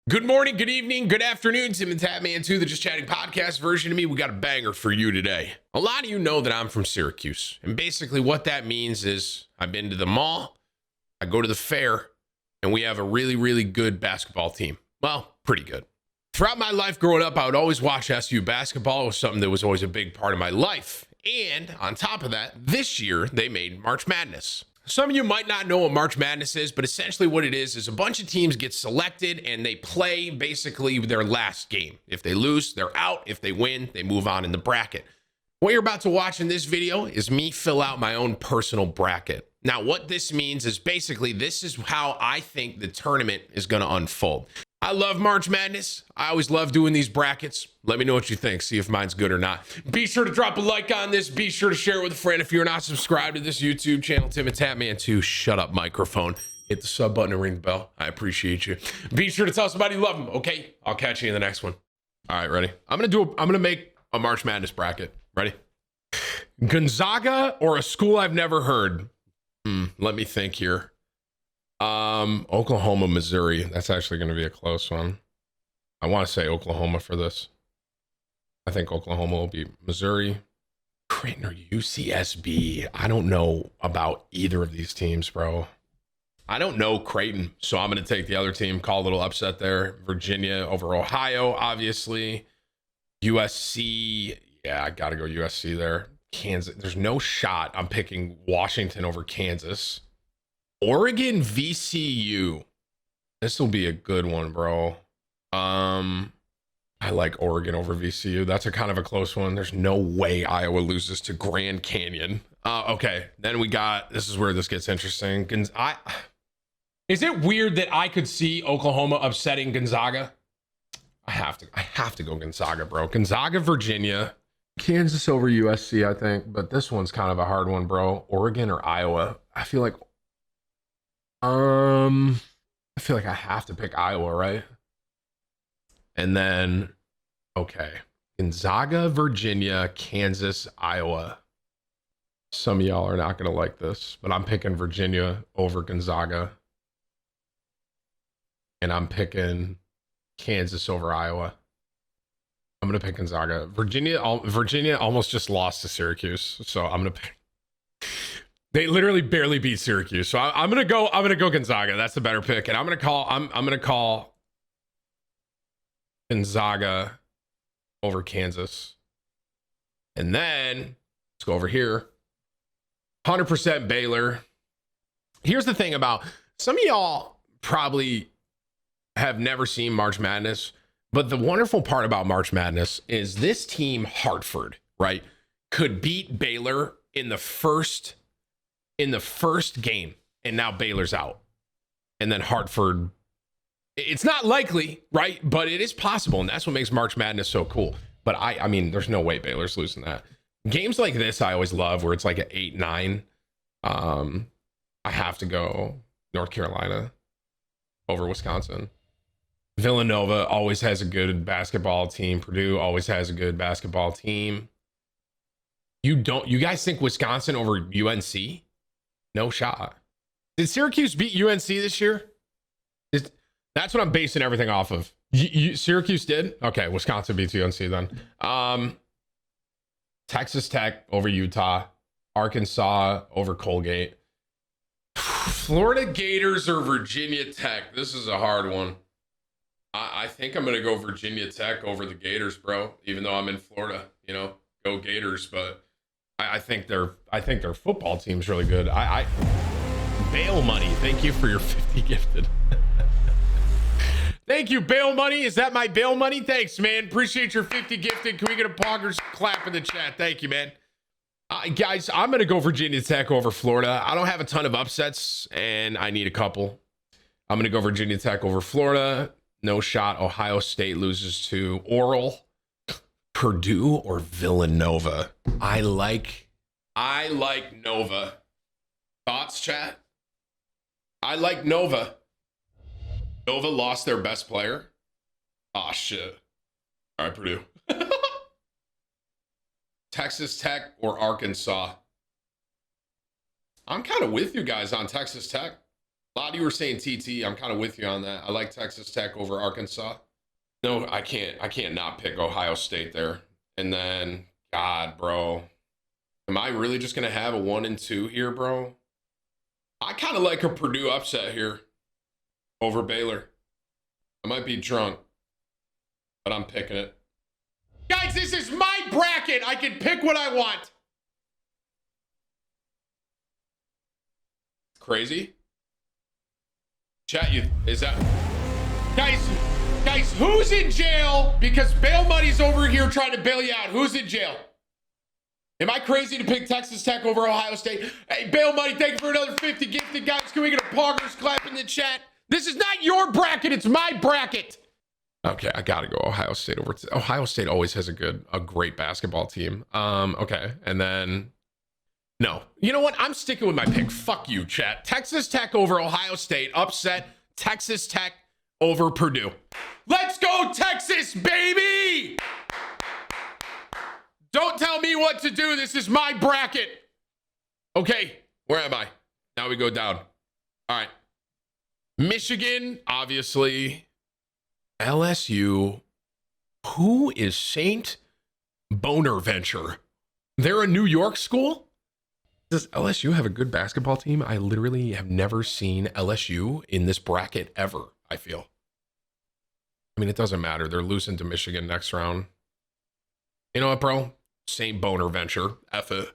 Good morning, good evening, good afternoon. Timthetatman'S, the Just Chatting podcast version of me. We got a banger for you today. A lot of you know that I'm from Syracuse. And basically what that means is I've been to the mall, I go to the fair, and we have a really, really good basketball team. Well, pretty good. Throughout my life growing up, I would always watch SU basketball. It was something that was always a big part of my life. And on top of that, this year they made March Madness. Some of you might not know what March Madness is, but essentially what it is a bunch of teams get selected and they play basically their last game. If they lose, they're out. If they win, they move on in the bracket. What you're about to watch in this video is me fill out my own personal bracket. Now, what this means is basically this is how I think the tournament is going to unfold. I love March Madness. I always love doing these brackets. Let me know what you think. See if mine's good or not. Be sure to drop a like on this. Be sure to share it with a friend. If you're not subscribed to this YouTube channel, Timthetatman'S, shut up, microphone. Hit the sub button and ring the bell. I appreciate you. Be sure to tell somebody you love them, okay? I'll catch you in the next one. All right, ready? I'm gonna make a March Madness bracket. Ready? Gonzaga or a school I've never heard. Let me think here. Oklahoma, Missouri. That's actually going to be a close one. I want to say Oklahoma for this. I think Oklahoma will be Missouri. Creighton or UCSB. I don't know about either of these teams, bro. I don't know Creighton, so I'm going to take the other team. Call a little upset there. Virginia over Ohio, obviously. USC. Yeah, I got to go USC there. Kansas. There's no shot I'm picking Washington over Kansas. Oregon, VCU. This will be a good one, bro. I like Oregon over VCU. That's a kind of a close one. There's no way Iowa loses to Grand Canyon. Okay, then we got, this is where this gets interesting. Is it weird that I could see Oklahoma upsetting Gonzaga? I have to go Gonzaga, bro. Gonzaga, Virginia. Kansas over USC, I think. But this one's kind of a hard one, bro. Oregon or Iowa. I feel like I have to pick Iowa, right? And then, okay, Gonzaga, Virginia, Kansas, Iowa. Some of y'all are not going to like this, but I'm picking Virginia over Gonzaga. And I'm picking Kansas over Iowa. I'm going to pick Gonzaga. Virginia almost just lost to Syracuse, so I'm going to pick. They literally barely beat Syracuse. So I'm gonna go Gonzaga. That's the better pick. And I'm gonna call Gonzaga over Kansas. And then let's go over here. 100% Baylor. Here's the thing about some of y'all probably have never seen March Madness, but the wonderful part about March Madness is this team, Hartford, right, could beat Baylor in the first game, and now Baylor's out. And then Hartford, it's not likely, right? But it is possible, and that's what makes March Madness so cool. But I mean, there's no way Baylor's losing that. Games like this, I always love, where it's like an 8-9. I have to go North Carolina over Wisconsin. Villanova always has a good basketball team. Purdue always has a good basketball team. You guys think Wisconsin over UNC? No shot. Did Syracuse beat UNC this year? That's what I'm basing everything off of. Syracuse did? Okay, Wisconsin beats UNC then. Texas Tech over Utah. Arkansas over Colgate. Florida Gators or Virginia Tech? This is a hard one. I think I'm going to go Virginia Tech over the Gators, bro. Even though I'm in Florida, go Gators, but I think their football team's really good. Bail Money, thank you for your 50 gifted. Thank you, Bail Money. Is that my bail money? Thanks, man. Appreciate your 50 gifted. Can we get a poggers clap in the chat? Thank you, man. Guys, I'm going to go Virginia Tech over Florida. I don't have a ton of upsets, and I need a couple. I'm going to go Virginia Tech over Florida. No shot. Ohio State loses to Oral. Purdue or Villanova? I like Nova. Thoughts, chat? I like Nova. Nova lost their best player. Ah, shit. All right, Purdue. Texas Tech or Arkansas? I'm kind of with you guys on Texas Tech. A lot of you were saying TT. I'm kind of with you on that. I like Texas Tech over Arkansas. No, I can't. I can't not pick Ohio State there. And then, God, bro, am I really just gonna have a 1 and 2 here, bro? I kind of like a Purdue upset here over Baylor. I might be drunk, but I'm picking it. Guys, this is my bracket. I can pick what I want. Crazy. Chat, is that guys, who's in jail because bail money's over here trying to bail you out? Who's in jail? Am I crazy to pick Texas Tech over Ohio State? Hey, bail money, thank you for another 50 gifted, guys. Can we get a poggers clap in the chat? This is not your bracket, it's my bracket. Okay, I gotta go Ohio State over. Ohio State always has a great basketball team. Okay, and then no, you know what? I'm sticking with my pick. Fuck you, chat. Texas Tech over Ohio State. Upset. Texas Tech over Purdue. Let's go, Texas, baby! Don't tell me what to do. This is my bracket. Okay, where am I? Now we go down. All right. Michigan, obviously. LSU. Who is Saint Bonaventure? They're a New York school? Does LSU have a good basketball team? I literally have never seen LSU in this bracket ever, I feel. I mean, it doesn't matter. They're losing to Michigan next round. You know what, bro? St. Bonaventure. F it.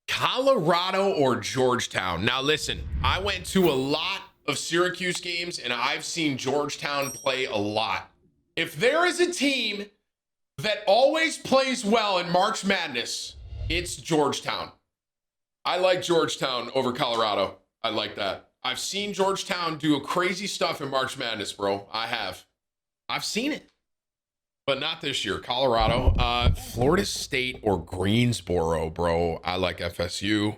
Colorado or Georgetown? Now, listen, I went to a lot of Syracuse games, and I've seen Georgetown play a lot. If there is a team that always plays well in March Madness, it's Georgetown. I like Georgetown over Colorado. I like that. I've seen Georgetown do crazy stuff in March Madness, bro. I have. I've seen it. But not this year. Colorado. Florida State or Greensboro, bro. I like FSU.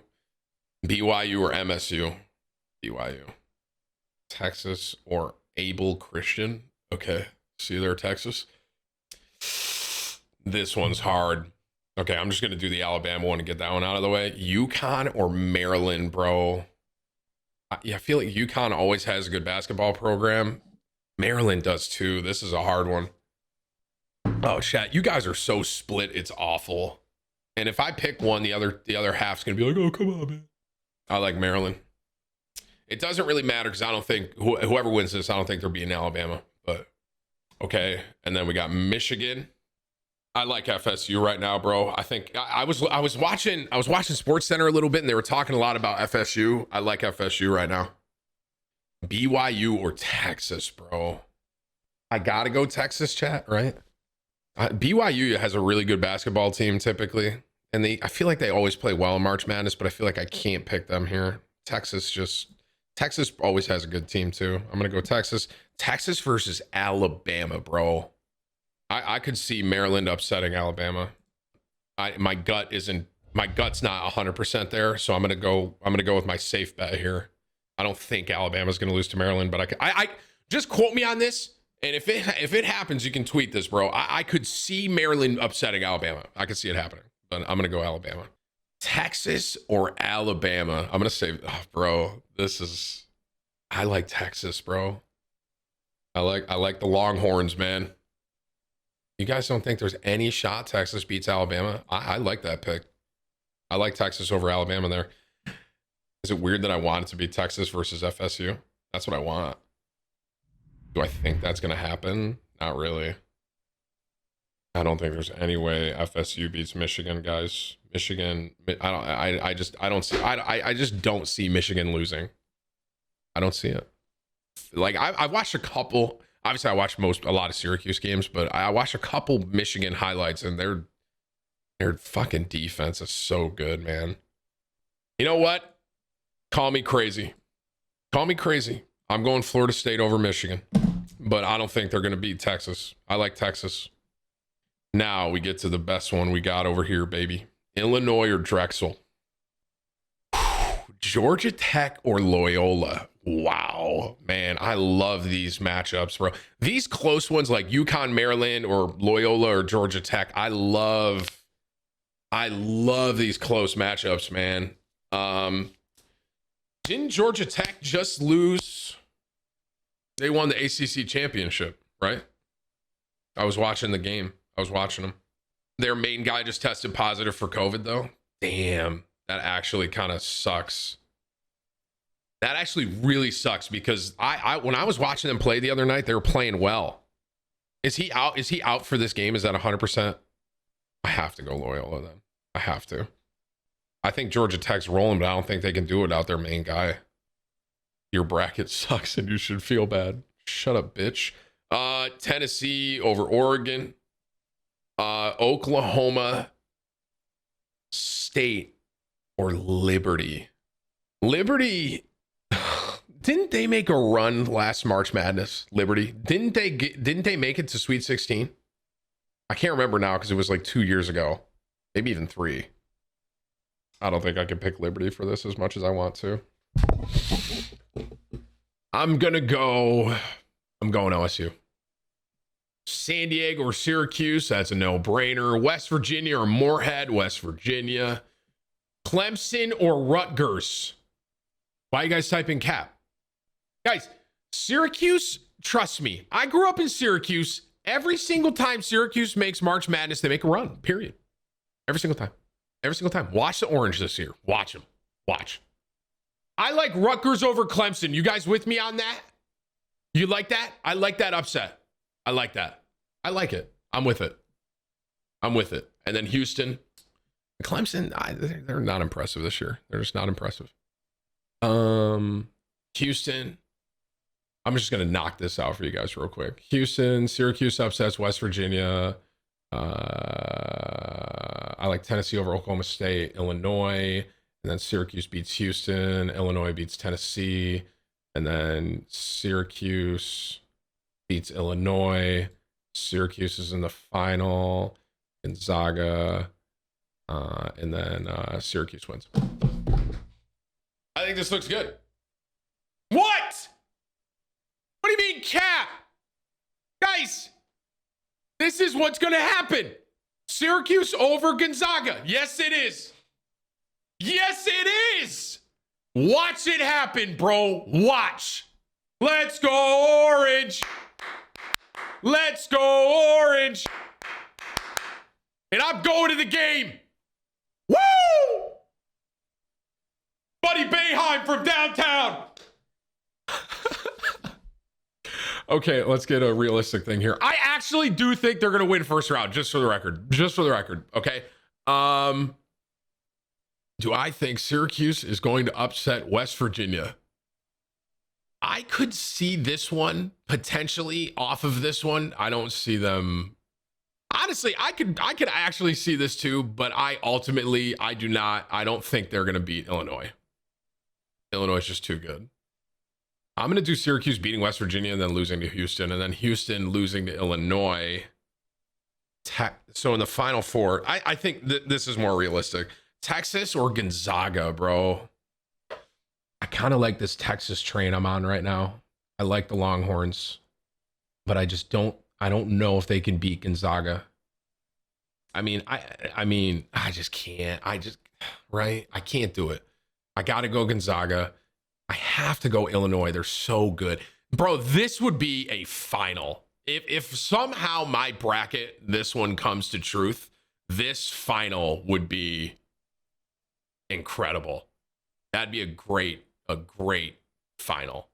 BYU or MSU. BYU. Texas or Abel Christian. Okay. See there, Texas. This one's hard. Okay, I'm just going to do the Alabama one and get that one out of the way. UConn or Maryland, bro? Yeah, I feel like UConn always has a good basketball program. Maryland does too. This is a hard one. Oh, chat, you guys are so split. It's awful. And if I pick one, the other half's going to be like, oh, come on, man. I like Maryland. It doesn't really matter because I don't think whoever wins this, I don't think they'll be in Alabama. But okay, and then we got Michigan. I like FSU right now, bro. I think I was watching Sports Center a little bit, and they were talking a lot about FSU. I like FSU right now. BYU or Texas, bro. I gotta go Texas, chat, right? BYU has a really good basketball team typically, and I feel like they always play well in March Madness, but I feel like I can't pick them here. Texas always has a good team too. I'm gonna go Texas. Texas versus Alabama, bro. I could see Maryland upsetting Alabama. My gut's not 100% there, so I'm gonna go with my safe bet here. I don't think Alabama's gonna lose to Maryland, but I just quote me on this, and if it happens, you can tweet this, bro. I could see Maryland upsetting Alabama. I could see it happening, but I'm gonna go Alabama. Texas or Alabama? I'm gonna say, bro, I like Texas, bro. I like the Longhorns, man. You guys don't think there's any shot Texas beats Alabama? I like that pick. I like Texas over Alabama there. Is it weird that I want it to be Texas versus FSU? That's what I want. Do I think that's going to happen? Not really. I don't think there's any way FSU beats Michigan, guys. Michigan, I just don't see Michigan losing. I don't see it. Like I watched a couple. Obviously, I watched a lot of Syracuse games, but I watched a couple Michigan highlights, and their fucking defense is so good, man. You know what? Call me crazy. Call me crazy. I'm going Florida State over Michigan, but I don't think they're going to beat Texas. I like Texas. Now we get to the best one we got over here, baby. Illinois or Drexel? Georgia Tech or Loyola? Wow, man, I love these matchups, bro. These close ones like UConn, Maryland, or Loyola or Georgia Tech. I love these close matchups, man. Didn't Georgia Tech just lose? They won the ACC championship, right? I was watching the game. I was watching them. Their main guy just tested positive for COVID, though. Damn, that actually kind of sucks. That actually really sucks because I when I was watching them play the other night, they were playing well. Is he out? Is he out for this game? Is that 100%? I have to go Loyola then. I have to. I think Georgia Tech's rolling, but I don't think they can do it without their main guy. Your bracket sucks and you should feel bad. Shut up, bitch. Tennessee over Oregon. Oklahoma State or Liberty. Liberty, didn't they make a run last March Madness? Liberty, didn't they make it to Sweet 16? I can't remember now because it was like 2 years ago, maybe even 3. I don't think I can pick Liberty for this as much as I want to. I'm going OSU. San Diego or Syracuse, that's a no-brainer. West Virginia or Moorhead, West Virginia. Clemson or Rutgers. Why are you guys typing cap? Guys, Syracuse, trust me. I grew up in Syracuse. Every single time Syracuse makes March Madness, they make a run, period. Every single time. Every single time. Watch the Orange this year. Watch them. Watch. I like Rutgers over Clemson. You guys with me on that? You like that? I like that upset. I like that. I like it. I'm with it. I'm with it. And then Houston. Clemson, they're not impressive this year. They're just not impressive. Houston. I'm just going to knock this out for you guys real quick. Houston, Syracuse upsets West Virginia. I like Tennessee over Oklahoma State, Illinois, and then Syracuse beats Houston, Illinois beats Tennessee, and then Syracuse beats Illinois. Syracuse is in the final. Gonzaga, and then Syracuse wins. I think this looks good. What? What do you mean cap? Guys, this is what's going to happen. Syracuse over Gonzaga. Yes, it is. Yes, it is. Watch it happen, bro. Watch. Let's go Orange. Let's go Orange. And I'm going to the game. Woo! Buddy Boeheim from downtown. Okay, let's get a realistic thing here. I actually do think they're going to win first round, just for the record. Just for the record, okay? Do I think Syracuse is going to upset West Virginia? I could see this one potentially off of this one. I don't see them. Honestly, I could actually see this too, but I do not. I don't think they're going to beat Illinois. Illinois is just too good. I'm going to do Syracuse beating West Virginia and then losing to Houston, and then Houston losing to Illinois. So in the Final Four, I think this is more realistic. Texas or Gonzaga, bro. I kind of like this Texas train I'm on right now. I like the Longhorns, but I don't know if they can beat Gonzaga. I mean, I just can't. Right? I can't do it. I got to go Gonzaga. I have to go Illinois. They're so good. Bro, this would be a final. If somehow my bracket, this one comes to truth, this final would be incredible. That'd be a great final.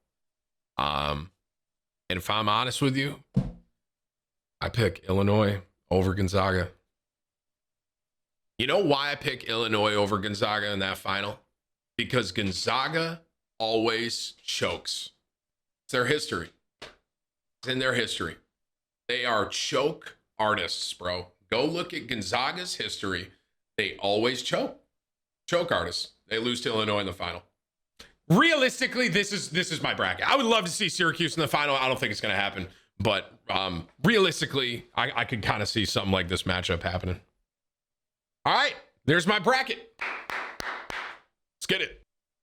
And if I'm honest with you, I pick Illinois over Gonzaga. You know why I pick Illinois over Gonzaga in that final? Because Gonzaga always chokes. It's their history. It's in their history. They are choke artists, bro. Go look at Gonzaga's history. They always choke. Choke artists. They lose to Illinois in the final. Realistically, this is my bracket. I would love to see Syracuse in the final. I don't think it's going to happen. But realistically, I could kind of see something like this matchup happening. All right, there's my bracket. Let's get it.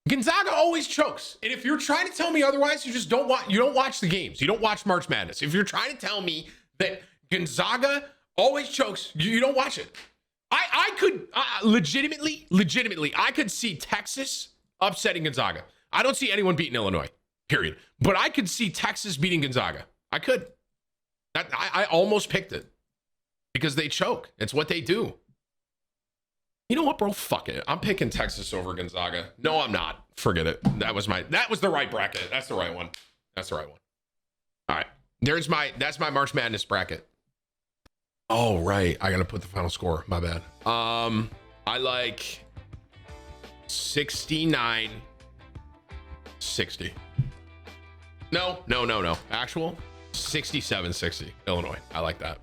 Gonzaga always chokes. And if you're trying to tell me otherwise, you don't watch the games. You don't watch March Madness. If you're trying to tell me that Gonzaga always chokes, you don't watch it. I could legitimately, I could see Texas upsetting Gonzaga. I don't see anyone beating Illinois, period. But I could see Texas beating Gonzaga. I could. I almost picked it because they choke. It's what they do. You know what, bro? Fuck it. I'm picking Texas over Gonzaga. No, I'm not. Forget it. That was the right bracket. That's the right one. That's the right one. All right. That's my March Madness bracket. Oh, right. I got to put the final score. My bad. I like 69 60. No. Actual 67-60 Illinois. I like that.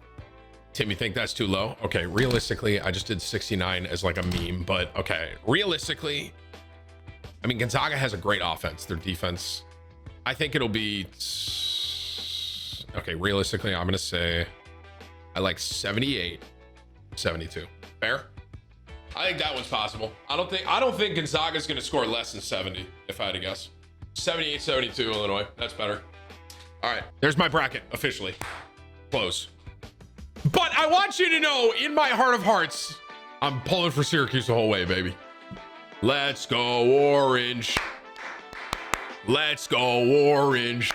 Tim, you think that's too low? Okay, realistically, I just did 69 as like a meme, but okay. Realistically, I mean, Gonzaga has a great offense. Their defense, I think it'll be, okay, realistically, I'm going to say I like 78, 72. Fair? I think that one's possible. I don't think Gonzaga's going to score less than 70, if I had to guess. 78, 72, Illinois. That's better. All right, there's my bracket officially. Close. But I want you to know, in my heart of hearts, I'm pulling for Syracuse the whole way, baby. Let's go Orange. Let's go Orange.